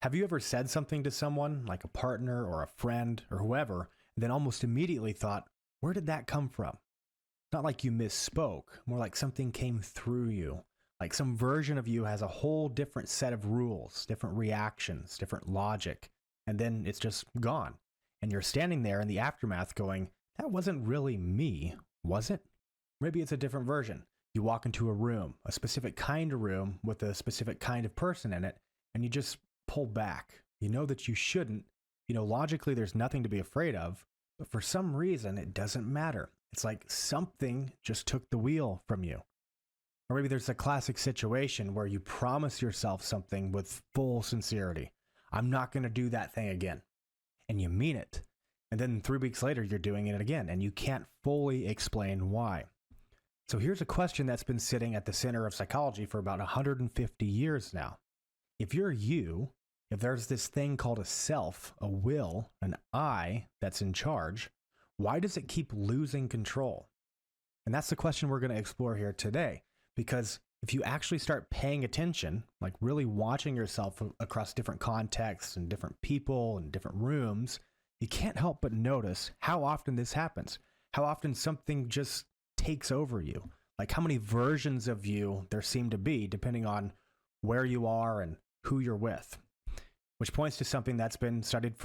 Have you ever said something to someone, like a partner or a friend or whoever, and then almost immediately thought, where did that come from? Not like you misspoke, more like something came through you. Like some version of you has a whole different set of rules, different reactions, different logic, and then it's just gone. And you're standing there in the aftermath going, that wasn't really me, was it? Maybe it's a different version. You walk into a room, a specific kind of room with a specific kind of person in it, and you just pull back. You know that you shouldn't. You know, logically, there's nothing to be afraid of, but for some reason, it doesn't matter. It's like something just took the wheel from you. Or maybe there's a classic situation where you promise yourself something with full sincerity. I'm not going to do that thing again. And you mean it. And then 3 weeks later, you're doing it again, and you can't fully explain why. So here's a question that's been sitting at the center of psychology for about 150 years now. If you're you, if there's this thing called a self, a will, an I that's in charge, why does it keep losing control? And that's the question we're going to explore here today. Because if you actually start paying attention, like really watching yourself across different contexts and different people and different rooms, you can't help but notice how often this happens. How often something just takes over you. Like how many versions of you there seem to be depending on where you are and who you're with. Which points to something that's been studied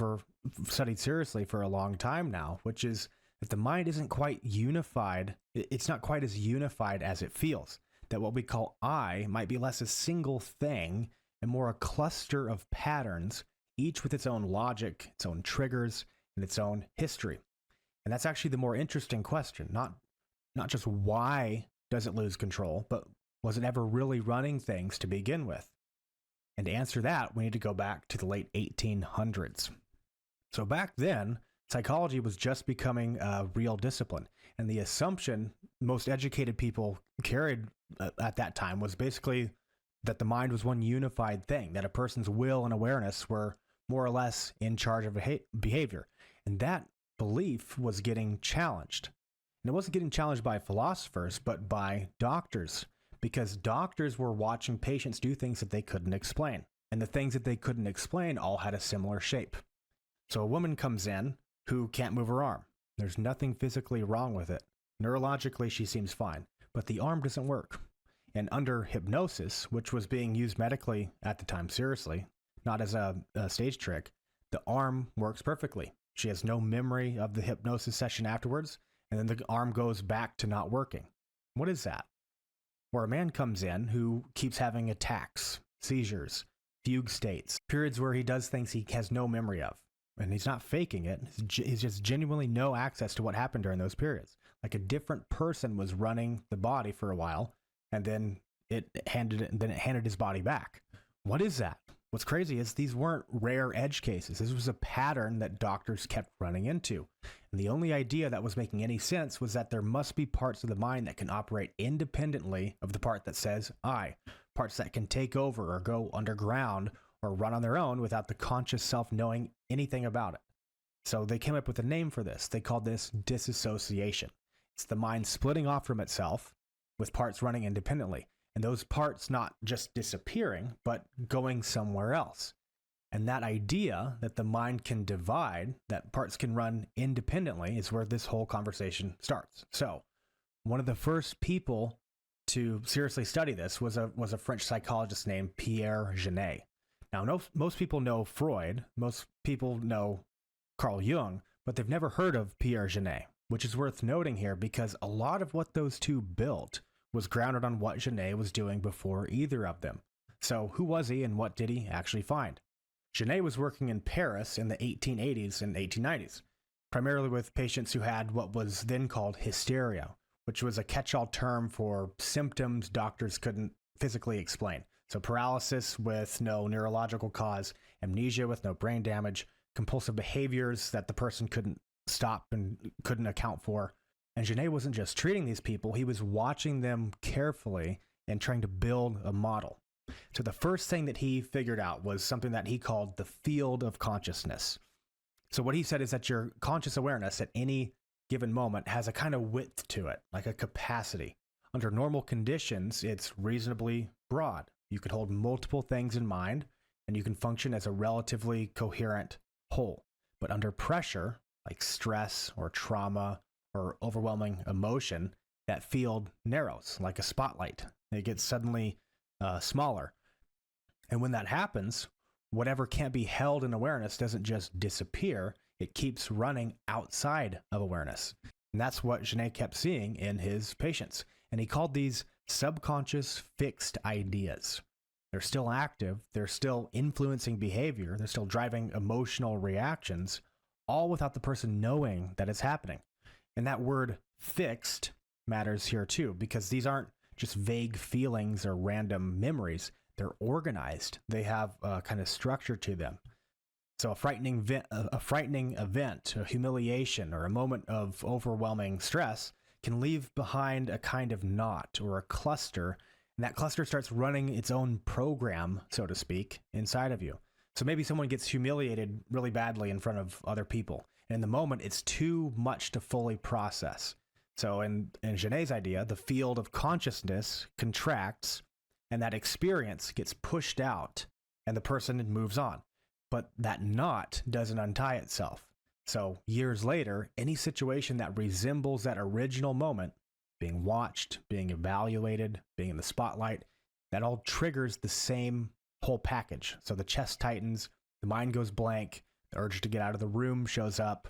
seriously for a long time now, which is that the mind isn't quite unified. It's not quite as unified as it feels. That what we call I might be less a single thing and more a cluster of patterns, each with its own logic, its own triggers, and its own history. And that's actually the more interesting question. Not just why does it lose control, but was it ever really running things to begin with? And to answer that, we need to go back to the late 1800s. So back then, psychology was just becoming a real discipline. And the assumption most educated people carried at that time was basically that the mind was one unified thing, that a person's will and awareness were more or less in charge of behavior. And that belief was getting challenged. And it wasn't getting challenged by philosophers, but by doctors. Because doctors were watching patients do things that they couldn't explain. And the things that they couldn't explain all had a similar shape. So a woman comes in who can't move her arm. There's nothing physically wrong with it. Neurologically, she seems fine, but the arm doesn't work. And under hypnosis, which was being used medically at the time seriously, not as a stage trick, the arm works perfectly. She has no memory of the hypnosis session afterwards, and then the arm goes back to not working. What is that? Where a man comes in who keeps having attacks, seizures, fugue states, periods where he does things he has no memory of. And he's not faking it. He's just genuinely no access to what happened during those periods. Like a different person was running the body for a while, and then it handed his body back. What is that? What's crazy is these weren't rare edge cases. This was a pattern that doctors kept running into. And the only idea that was making any sense was that there must be parts of the mind that can operate independently of the part that says I, parts that can take over or go underground or run on their own without the conscious self knowing anything about it. So they came up with a name for this. They called this dissociation. It's the mind splitting off from itself with parts running independently. And those parts not just disappearing, but going somewhere else. And that idea that the mind can divide, that parts can run independently, is where this whole conversation starts. So one of the first people to seriously study this was a French psychologist named Pierre Janet. Now, most people know Freud, most people know Carl Jung, but they've never heard of Pierre Janet, which is worth noting here because a lot of what those two built was grounded on what Janet was doing before either of them. So who was he and what did he actually find? Janet was working in Paris in the 1880s and 1890s, primarily with patients who had what was then called hysteria, which was a catch-all term for symptoms doctors couldn't physically explain. So paralysis with no neurological cause, amnesia with no brain damage, compulsive behaviors that the person couldn't stop and couldn't account for. And Janet wasn't just treating these people, he was watching them carefully and trying to build a model. So the first thing that he figured out was something that he called the field of consciousness. So what he said is that your conscious awareness at any given moment has a kind of width to it, like a capacity. Under normal conditions, it's reasonably broad. You could hold multiple things in mind, and you can function as a relatively coherent whole. But under pressure, like stress or trauma or overwhelming emotion, that field narrows like a spotlight. It gets suddenly smaller. And when that happens, whatever can't be held in awareness doesn't just disappear, it keeps running outside of awareness. And that's what Janet kept seeing in his patients. And he called these subconscious fixed ideas. They're still active, they're still influencing behavior, they're still driving emotional reactions, all without the person knowing that it's happening. And that word fixed matters here too, because these aren't just vague feelings or random memories. They're organized. They have a kind of structure to them. So a frightening event, a humiliation, or a moment of overwhelming stress can leave behind a kind of knot or a cluster, and that cluster starts running its own program, so to speak, inside of you. So maybe someone gets humiliated really badly in front of other people, and in the moment, it's too much to fully process. So in Janet's idea, the field of consciousness contracts, and that experience gets pushed out, and the person moves on. But that knot doesn't untie itself. So years later, any situation that resembles that original moment, being watched, being evaluated, being in the spotlight, that all triggers the same whole package. So the chest tightens, the mind goes blank, the urge to get out of the room shows up.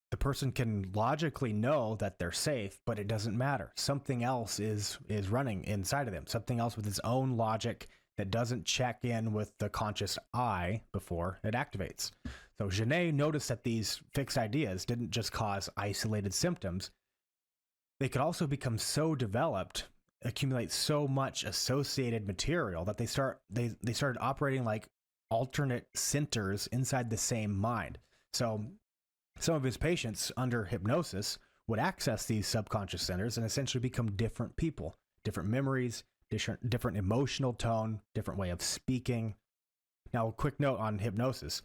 The person can logically know that they're safe, but it doesn't matter. Something else is running inside of them, something else with its own logic that doesn't check in with the conscious I before it activates. So Janet noticed that these fixed ideas didn't just cause isolated symptoms. They could also become so developed, accumulate so much associated material that they started operating like alternate centers inside the same mind. So some of his patients under hypnosis would access these subconscious centers and essentially become different people, different memories, different emotional tone, different way of speaking. Now, a quick note on hypnosis.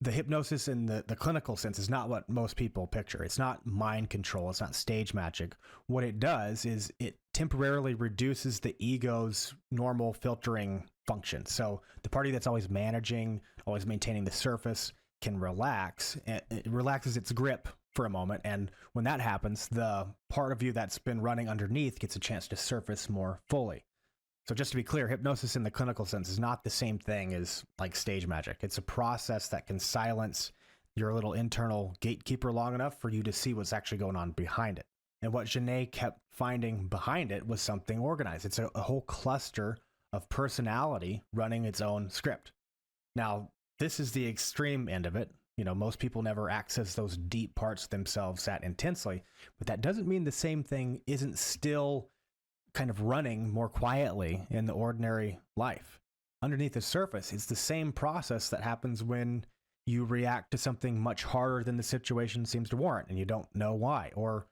The hypnosis in the clinical sense is not what most people picture. It's not mind control. It's not stage magic. What it does is it temporarily reduces the ego's normal filtering function. So the party that's always managing, always maintaining the surface can relax. It relaxes its grip for a moment. And when that happens, the part of you that's been running underneath gets a chance to surface more fully. So just to be clear, hypnosis in the clinical sense is not the same thing as like stage magic. It's a process that can silence your little internal gatekeeper long enough for you to see what's actually going on behind it. And what Janet kept finding behind it was something organized. It's a whole cluster of personality running its own script. Now, this is the extreme end of it. You know, most people never access those deep parts of themselves that intensely, but that doesn't mean the same thing isn't still kind of running more quietly in the ordinary life. Underneath the surface, it's the same process that happens when you react to something much harder than the situation seems to warrant and you don't know why. Or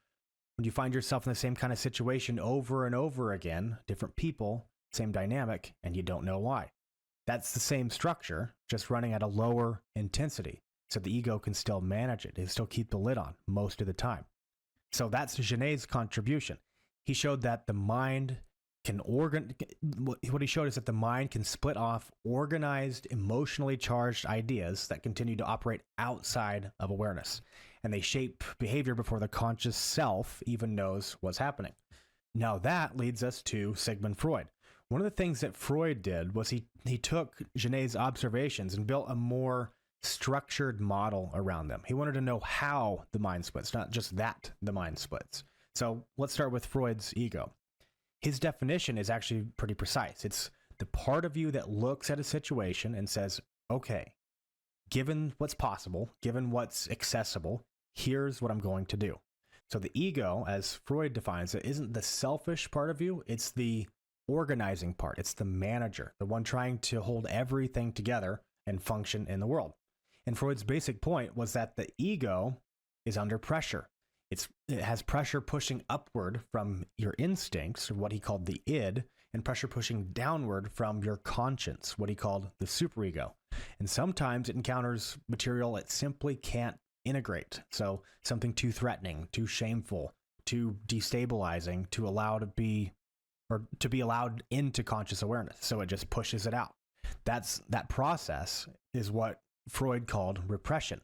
when you find yourself in the same kind of situation over and over again, different people, same dynamic, and you don't know why. That's the same structure, just running at a lower intensity. So the ego can still manage it. It can still keep the lid on most of the time. So that's Janet's contribution. He showed that the mind can what he showed is that the mind can split off organized, emotionally charged ideas that continue to operate outside of awareness. And they shape behavior before the conscious self even knows what's happening. Now that leads us to Sigmund Freud. One of the things that Freud did was he took Janet's observations and built a more structured model around them. He wanted to know how the mind splits, not just that the mind splits. So let's start with Freud's ego. His definition is actually pretty precise. It's the part of you that looks at a situation and says, okay, given what's possible, given what's accessible, here's what I'm going to do. So the ego, as Freud defines it, isn't the selfish part of you. It's the organizing part. It's the manager, the one trying to hold everything together and function in the world. And Freud's basic point was that the ego is under pressure. It has pressure pushing upward from your instincts, or what he called the id, and pressure pushing downward from your conscience, what he called the superego. And sometimes it encounters material it simply can't integrate. So something too threatening, too shameful, too destabilizing to be allowed into conscious awareness. So it just pushes it out. That process is what Freud called repression.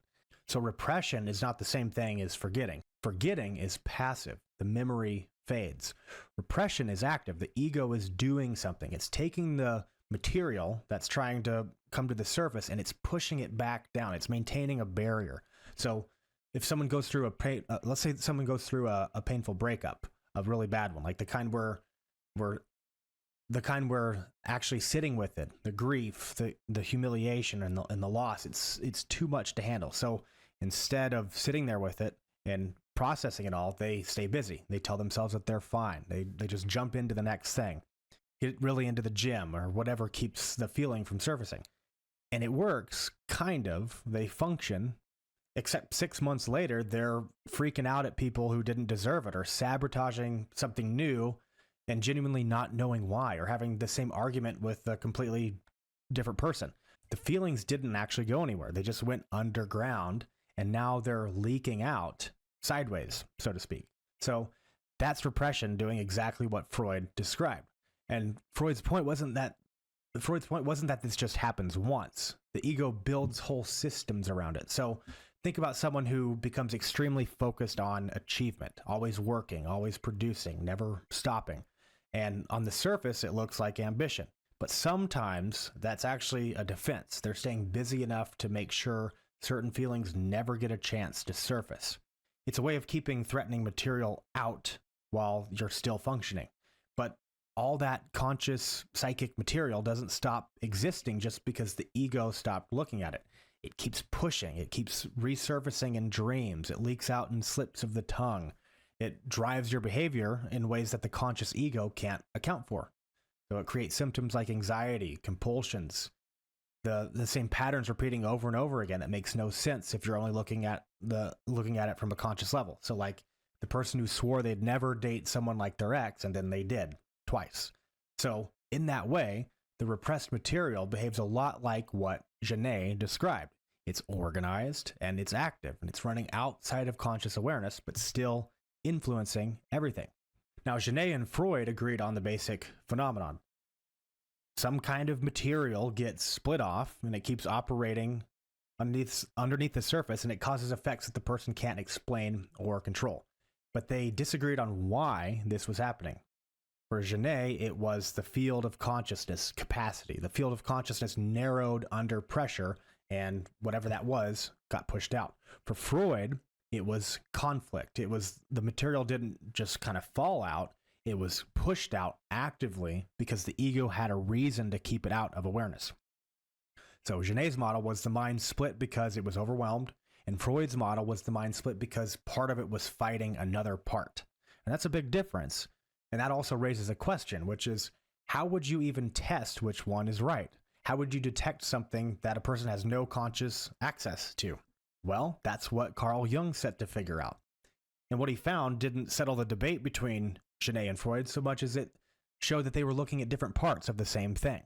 So repression is not the same thing as forgetting. Forgetting is passive. The memory fades. Repression is active. The ego is doing something. It's taking the material that's trying to come to the surface and it's pushing it back down. It's maintaining a barrier. So if someone goes through let's say someone goes through a painful breakup, a really bad one, like the kind where we're actually sitting with it, the grief, the humiliation, and the loss, it's too much to handle. So instead of sitting there with it and processing it all, they stay busy. They tell themselves that they're fine. They just jump into the next thing, get really into the gym or whatever keeps the feeling from surfacing. And it works, kind of. They function, except 6 months later, they're freaking out at people who didn't deserve it or sabotaging something new and genuinely not knowing why, or having the same argument with a completely different person. The feelings didn't actually go anywhere. They just went underground, and now they're leaking out sideways, so to speak. So that's repression doing exactly what Freud described. And Freud's point wasn't that this just happens once. The ego builds whole systems around it. So think about someone who becomes extremely focused on achievement, always working, always producing, never stopping. And on the surface, it looks like ambition. But sometimes that's actually a defense. They're staying busy enough to make sure certain feelings never get a chance to surface. It's a way of keeping threatening material out while you're still functioning. But all that conscious psychic material doesn't stop existing just because the ego stopped looking at it. It keeps pushing. It keeps resurfacing in dreams. It leaks out in slips of the tongue. It drives your behavior in ways that the conscious ego can't account for. So it creates symptoms like anxiety, compulsions, the same patterns repeating over and over again. That makes no sense if you're only looking at it from a conscious level. So like the person who swore they'd never date someone like their ex, and then they did twice. So in that way, the repressed material behaves a lot like what Janet described. It's organized and it's active and it's running outside of conscious awareness, but still influencing everything. Now, Janet and Freud agreed on the basic phenomenon. Some kind of material gets split off and it keeps operating underneath the surface, and it causes effects that the person can't explain or control. But they disagreed on why this was happening. For Janet, it was the field of consciousness capacity. The field of consciousness narrowed under pressure, and whatever that was got pushed out. For Freud, it was conflict. It was the material didn't just kind of fall out. It was pushed out actively because the ego had a reason to keep it out of awareness. So Janet's model was the mind split because it was overwhelmed, and Freud's model was the mind split because part of it was fighting another part. And that's a big difference. And that also raises a question, which is, how would you even test which one is right? How would you detect something that a person has no conscious access to? Well, that's what Carl Jung set to figure out. And what he found didn't settle the debate between Janet and Freud so much as it showed that they were looking at different parts of the same thing.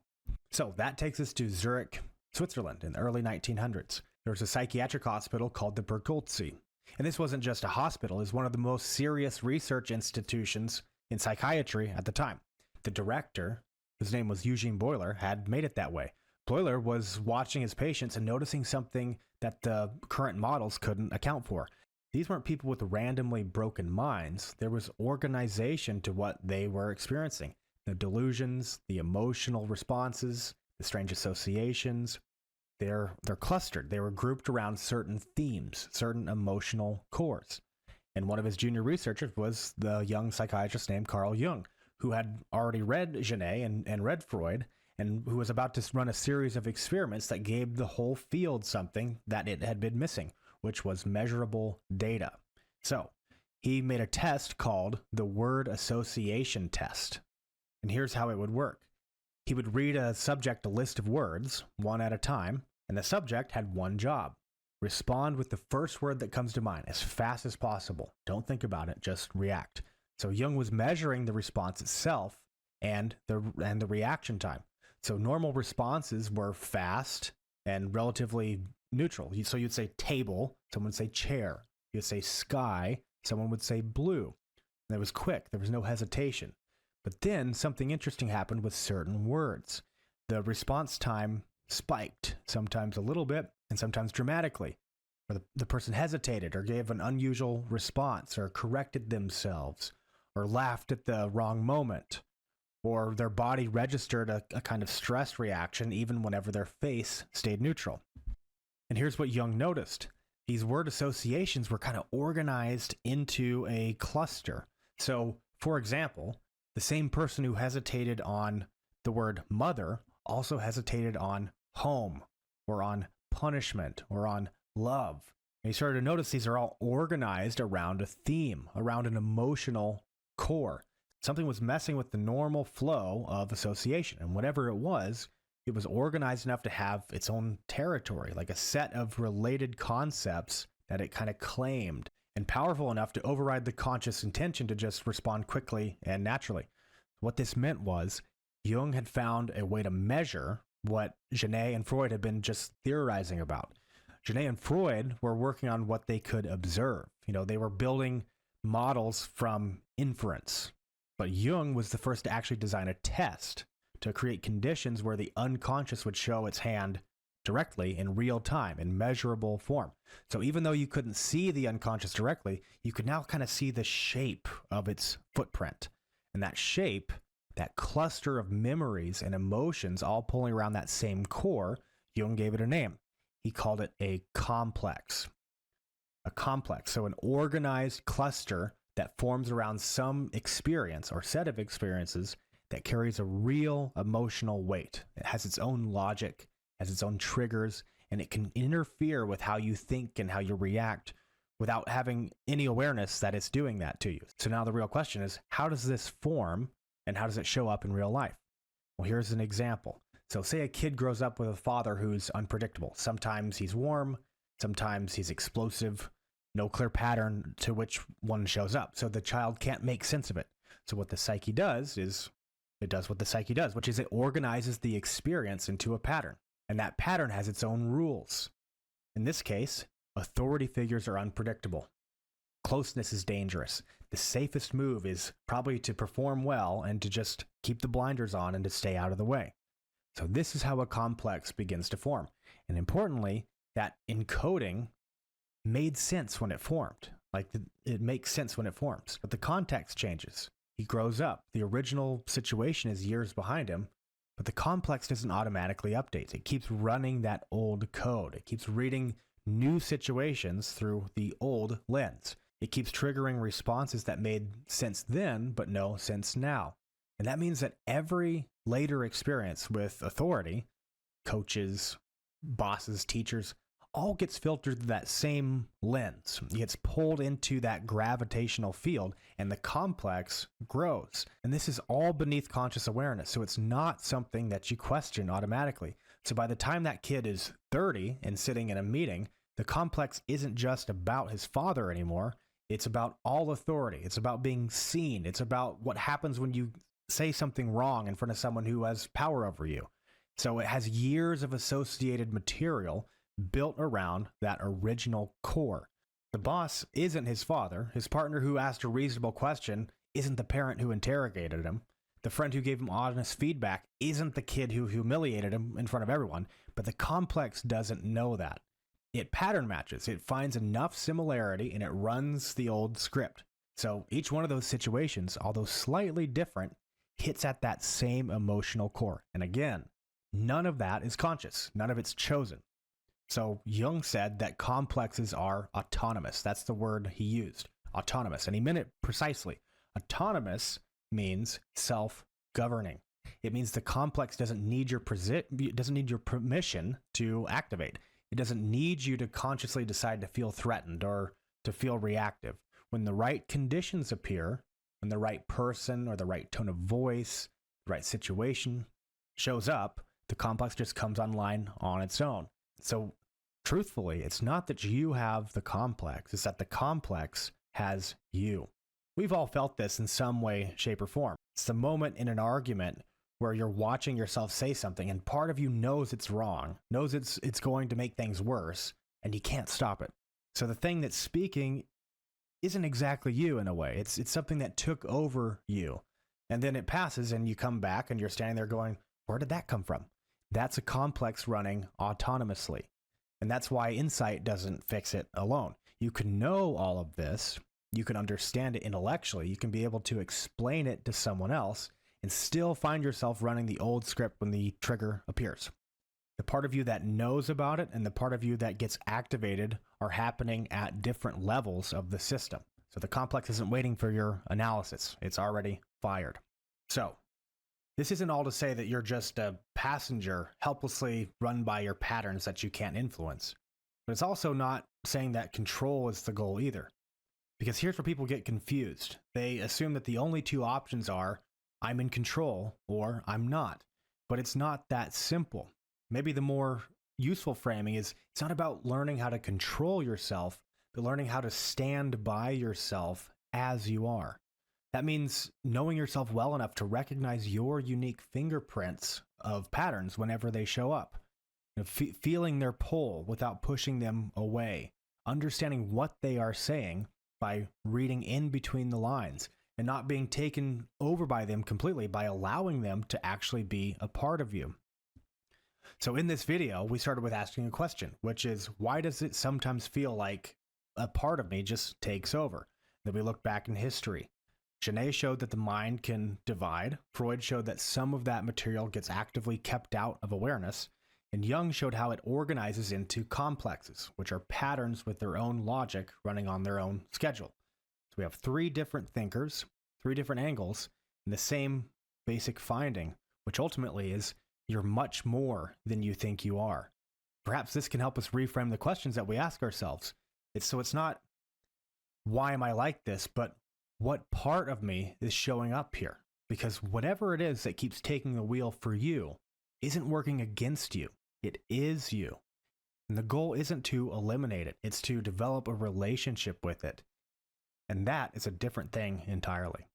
So that takes us to Zurich, Switzerland in the early 1900s. There was a psychiatric hospital called the Bergholzi. And this wasn't just a hospital, it was one of the most serious research institutions in psychiatry at the time. The director, whose name was Eugene Boiler, had made it that way. Boiler was watching his patients and noticing something that the current models couldn't account for. These weren't people with randomly broken minds. There was organization to what they were experiencing. The delusions, the emotional responses, the strange associations, they're clustered. They were grouped around certain themes, certain emotional cores. And one of his junior researchers was the young psychiatrist named Carl Jung, who had already read Janet and read Freud, and who was about to run a series of experiments that gave the whole field something that it had been missing, which was measurable data. So he made a test called the word association test. And here's how it would work. He would read a subject a list of words, one at a time, and the subject had one job. Respond with the first word that comes to mind as fast as possible. Don't think about it, just react. So Jung was measuring the response itself and the reaction time. So normal responses were fast and relatively neutral. So you'd say table, someone would say chair. You'd say sky, someone would say blue. And it was quick. There was no hesitation. But then something interesting happened with certain words. the response time spiked, sometimes a little bit and sometimes dramatically. Or the person hesitated or gave an unusual response or corrected themselves or laughed at the wrong moment, or their body registered a kind of stress reaction even whenever their face stayed neutral. And here's what Jung noticed. These word associations were kind of organized into a cluster. So, for example, the same person who hesitated on the word mother also hesitated on home or on punishment or on love. And you started to notice these are all organized around a theme, around an emotional core. Something was messing with the normal flow of association, and whatever it was organized enough to have its own territory, like a set of related concepts that it kind of claimed, and powerful enough to override the conscious intention to just respond quickly and naturally. What this meant was Jung had found a way to measure what Janet and Freud had been just theorizing about. Janet and Freud were working on what they could observe. They were building models from inference. But Jung was the first to actually design a test to create conditions where the unconscious would show its hand directly in real time, in measurable form. So even though you couldn't see the unconscious directly, you could now kind of see the shape of its footprint. And that shape, that cluster of memories and emotions all pulling around that same core, Jung gave it a name. He called it a complex. A complex, so an organized cluster that forms around some experience or set of experiences that carries a real emotional weight. It has its own logic, has its own triggers, and it can interfere with how you think and how you react without having any awareness that it's doing that to you. So now the real question is, how does this form and how does it show up in real life? Well, here's an example. So say a kid grows up with a father who's unpredictable. Sometimes he's warm, sometimes he's explosive, no clear pattern to which one shows up. So the child can't make sense of it. So what the psyche does is it does what the psyche does, which is it organizes the experience into a pattern. And that pattern has its own rules. In this case, authority figures are unpredictable. Closeness is dangerous. The safest move is probably to perform well and to just keep the blinders on and to stay out of the way. So this is how a complex begins to form. And importantly, that encoding made sense when it formed. It makes sense when it forms. But the context changes. He grows up. The original situation is years behind him, but the complex doesn't automatically update. It keeps running that old code. It keeps reading new situations through the old lens. It keeps triggering responses that made sense then, but no sense now. And that means that every later experience with authority, coaches, bosses, teachers, all gets filtered through that same lens. It gets pulled into that gravitational field, and the complex grows. And this is all beneath conscious awareness, so it's not something that you question automatically. So by the time that kid is 30 and sitting in a meeting, the complex isn't just about his father anymore. It's about all authority. It's about being seen. It's about what happens when you say something wrong in front of someone who has power over you. So it has years of associated material built around that original core. The boss isn't his father. His partner who asked a reasonable question isn't the parent who interrogated him. The friend who gave him honest feedback isn't the kid who humiliated him in front of everyone. But the complex doesn't know that. It pattern matches. It finds enough similarity and it runs the old script. So each one of those situations, although slightly different, hits at that same emotional core. And again, none of that is conscious. None of it's chosen. So Jung said that complexes are autonomous. That's the word he used, autonomous. And he meant it precisely. Autonomous means self-governing. It means the complex doesn't need your permission to activate. It doesn't need you to consciously decide to feel threatened or to feel reactive. When the right conditions appear, when the right person or the right tone of voice, the right situation shows up, the complex just comes online on its own. So truthfully, it's not that you have the complex, it's that the complex has you. We've all felt this in some way, shape, or form. It's the moment in an argument where you're watching yourself say something and part of you knows it's wrong, knows it's going to make things worse, and you can't stop it. So the thing that's speaking isn't exactly you in a way. It's something that took over you. And then it passes and you come back and you're standing there going, where did that come from? That's a complex running autonomously. And that's why insight doesn't fix it alone. You can know all of this, you can understand it intellectually, you can be able to explain it to someone else, and still find yourself running the old script when the trigger appears. The part of you that knows about it and the part of you that gets activated are happening at different levels of the system. So the complex isn't waiting for your analysis. It's already fired. So this isn't all to say that you're just a passenger helplessly run by your patterns that you can't influence. But it's also not saying that control is the goal either. Because here's where people get confused. They assume that the only two options are, I'm in control or I'm not. But it's not that simple. Maybe the more useful framing is it's not about learning how to control yourself, but learning how to stand by yourself as you are. That means knowing yourself well enough to recognize your unique fingerprints of patterns whenever they show up. Feeling their pull without pushing them away. Understanding what they are saying by reading in between the lines and not being taken over by them completely, by allowing them to actually be a part of you. So in this video, we started with asking a question, which is, why does it sometimes feel like a part of me just takes over? Then we look back in history. Janet showed that the mind can divide. Freud showed that some of that material gets actively kept out of awareness. And Jung showed how it organizes into complexes, which are patterns with their own logic running on their own schedule. So we have three different thinkers, three different angles, and the same basic finding, which ultimately is you're much more than you think you are. Perhaps this can help us reframe the questions that we ask ourselves. It's not, why am I like this, but what part of me is showing up here? Because whatever it is that keeps taking the wheel for you isn't working against you. It is you. And the goal isn't to eliminate it. It's to develop a relationship with it. And that is a different thing entirely.